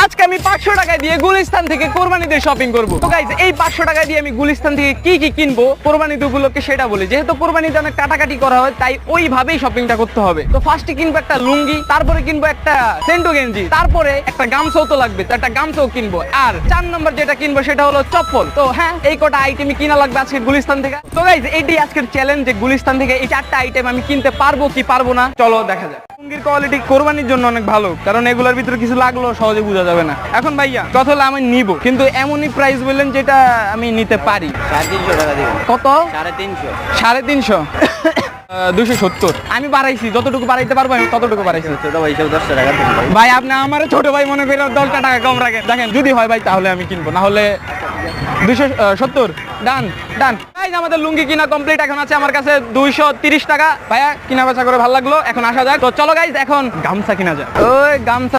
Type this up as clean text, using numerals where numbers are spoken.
আজকে আমি 500 টাকা দিয়ে গুলিস্তান থেকে কোরবানিতে শপিং করব। তো গাইস এই 500 টাকা দিয়ে আমি গুলিস্তান থেকে কি কি কিনবো কোরবানিতে উপলক্ষে সেটা বলি। যেহেতু কোরবানিতে অনেক কাটাকাটি করা হয় তাই ওইভাবেই শপিংটা করতে হবে। তো ফার্স্টে কিনবো একটা লুঙ্গি, তারপরে কিনবো একটা সেন্টো গেঞ্জি, তারপরে একটা গামছাও তো লাগবে, তো একটা গামছাও কিনবো। আর 4 নম্বর যেটা কিনবো সেটা হলো চপ্পল। তো হ্যাঁ, এই কটা আইটেমই কিনা লাগবে আজকে গুলিস্তান থেকে। তো গাইস এইটাই আজকের চ্যালেঞ্জ যে গুলিস্তান থেকে এই 4টা আইটেম আমি কিনতে পারবো কি পারবো না, চলো দেখা যাক। লুঙ্গির কোয়ালিটি কোরবানির জন্য অনেক ভালো, কারণ এগুলোর ভিতরে কিছু লাগলো সহজে বোঝা যাবে না। এখন ভাইয়া কথা হলো আমি নিব, কিন্তু এমনই প্রাইস বললেন যেটা আমি নিতে পারি। 350 টাকা দিবেন। কত? 350। 350। 270 আমি বাড়াইছি, যতটুকু বাড়াইতে পারবো আমি ততটুকু বাড়াইছি। ছোট ভাই হিসেবে 10 টাকা দিবেন ভাই। ভাই আপনি আমার ছোট ভাই মনে করে 10 টাকা কম রাখেন। দেখেন যদি হয় ভাই তাহলে আমি কিনবো, না হলে 270 ডান ডান। গাইস আমাদের লুঙ্গি কিনা কমপ্লিট, এখন আছে আমার কাছে 230 টাকা। ভাইয়া কিনা বেচা করে ভালো লাগলো, এখন আসা যাক। তো চলো গাইস এখন গামছা কিনা যাক। ওই গামছা